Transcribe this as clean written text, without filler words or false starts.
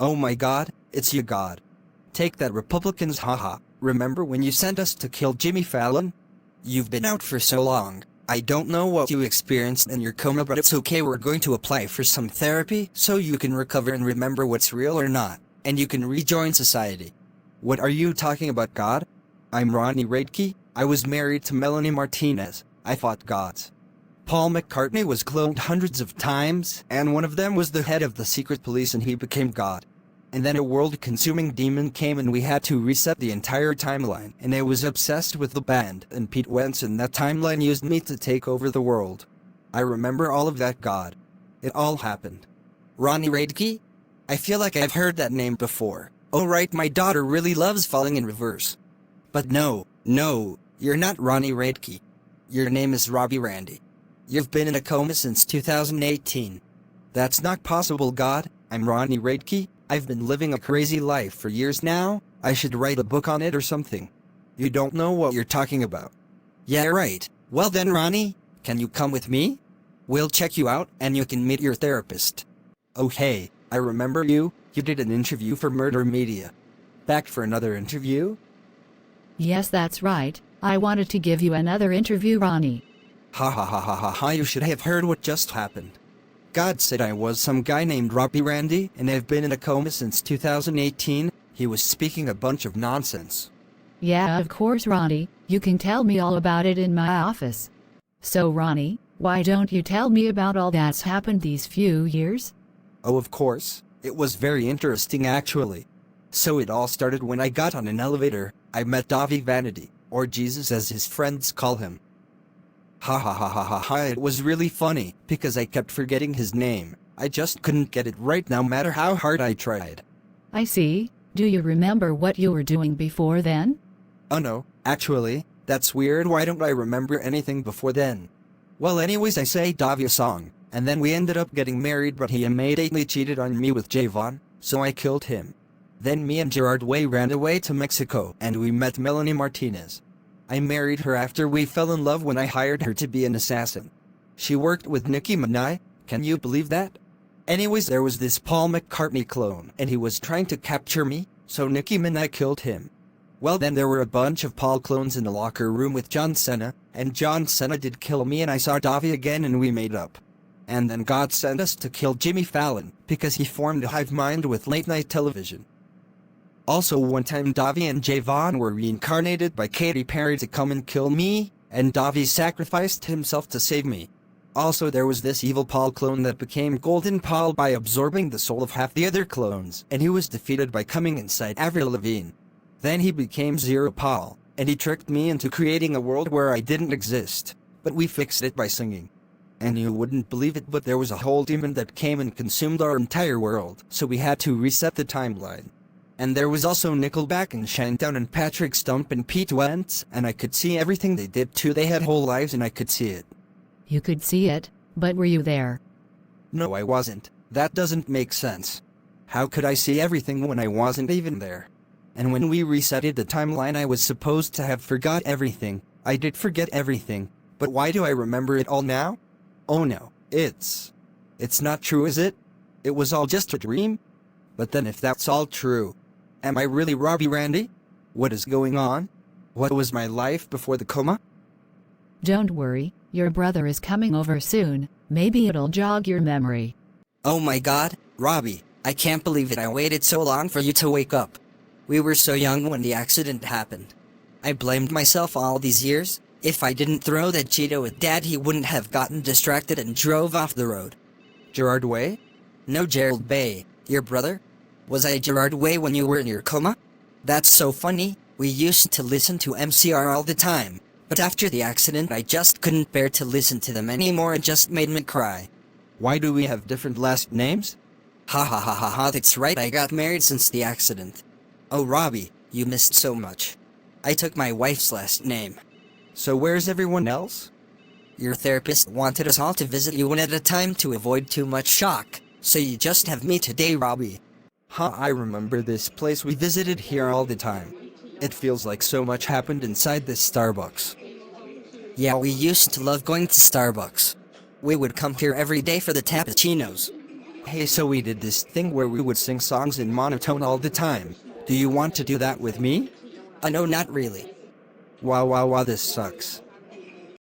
Oh my god, it's you god. Take that Republicans, haha. Remember when you sent us to kill Jimmy Fallon? You've been out for so long. I don't know what you experienced in your coma, but it's okay, we're going to apply for some therapy so you can recover and remember what's real or not, and you can rejoin society. What are you talking about, God? I'm Ronnie Radke. I was married to Melanie Martinez. I fought gods. Paul McCartney was cloned hundreds of times, and one of them was the head of the secret police, and he became God. And then a world-consuming demon came and we had to reset the entire timeline, and I was obsessed with the band, and Pete Wentz and that timeline used me to take over the world. I remember all of that, God. It all happened. Ronnie Radke? I feel like I've heard that name before. Oh right, my daughter really loves Falling in Reverse. But no, you're not Ronnie Radke. Your name is Robbie Randy. You've been in a coma since 2018. That's not possible, God. I'm Ronnie Radke. I've been living a crazy life for years now. I should write a book on it or something. You don't know what you're talking about. Yeah, right. Well then, Ronnie, can you come with me? We'll check you out and you can meet your therapist. Oh hey, I remember you. You did an interview for Murder Media. Back for another interview? Yes, that's right. I wanted to give you another interview, Ronnie. Ha ha ha ha ha ha, you should have heard what just happened. God said I was some guy named Robbie Randy, and I've been in a coma since 2018. He was speaking a bunch of nonsense. Yeah, of course, Ronnie. You can tell me all about it in my office. So, Ronnie, why don't you tell me about all that's happened these few years? Oh, of course. It was very interesting, actually. So it all started when I got on an elevator. I met Davi Vanity, or Jesus as his friends call him. Ha ha ha ha ha ha, it was really funny, because I kept forgetting his name. I just couldn't get it right no matter how hard I tried. I see. Do you remember what you were doing before then? Oh no, actually, that's weird. Why don't I remember anything before then? Well anyways, I say Davi a song, and then we ended up getting married, but he immediately cheated on me with Javon, so I killed him. Then me and Gerard Way ran away to Mexico, and we met Melanie Martinez. I married her after we fell in love when I hired her to be an assassin. She worked with Nicki Minaj, can you believe that? Anyways, there was this Paul McCartney clone, and he was trying to capture me, so Nicki Minaj killed him. Well then there were a bunch of Paul clones in the locker room with John Cena, and John Cena did kill me, and I saw Davi again and we made up. And then God sent us to kill Jimmy Fallon, because he formed a hive mind with late night television. Also one time Davi and Javon were reincarnated by Katy Perry to come and kill me, and Davi sacrificed himself to save me. Also there was this evil Paul clone that became Golden Paul by absorbing the soul of half the other clones, and he was defeated by coming inside Avril Lavigne. Then he became Zero Paul, and he tricked me into creating a world where I didn't exist, but we fixed it by singing. And you wouldn't believe it, but there was a whole demon that came and consumed our entire world, so we had to reset the timeline. And there was also Nickelback and Shinedown and Patrick Stump and Pete Wentz, and I could see everything they did too. They had whole lives and I could see it. You could see it, but were you there? No, I wasn't. That doesn't make sense. How could I see everything when I wasn't even there? And when we resetted the timeline, I was supposed to have forgot everything. I did forget everything, but why do I remember it all now? Oh no, it's not true, is it? It was all just a dream? But then if that's all true, am I really Robbie Randy? What is going on? What was my life before the coma? Don't worry, your brother is coming over soon. Maybe it'll jog your memory. Oh my god, Robbie, I can't believe it. I waited so long for you to wake up. We were so young when the accident happened. I blamed myself all these years. If I didn't throw that Cheeto at Dad, he wouldn't have gotten distracted and drove off the road. Gerard Way? No, Gerald Bay, your brother. Was I Gerard Way when you were in your coma? That's so funny. We used to listen to MCR all the time, but after the accident I just couldn't bear to listen to them anymore. It just made me cry. Why do we have different last names? Ha ha ha ha ha, that's right, I got married since the accident. Oh Robbie, you missed so much. I took my wife's last name. So where's everyone else? Your therapist wanted us all to visit you one at a time to avoid too much shock, so you just have me today, Robbie. Huh, I remember this place. We visited here all the time. It feels like so much happened inside this Starbucks. Yeah, we used to love going to Starbucks. We would come here every day for the cappuccinos. Hey, so we did this thing where we would sing songs in monotone all the time. Do you want to do that with me? No, not really. Wow, this sucks.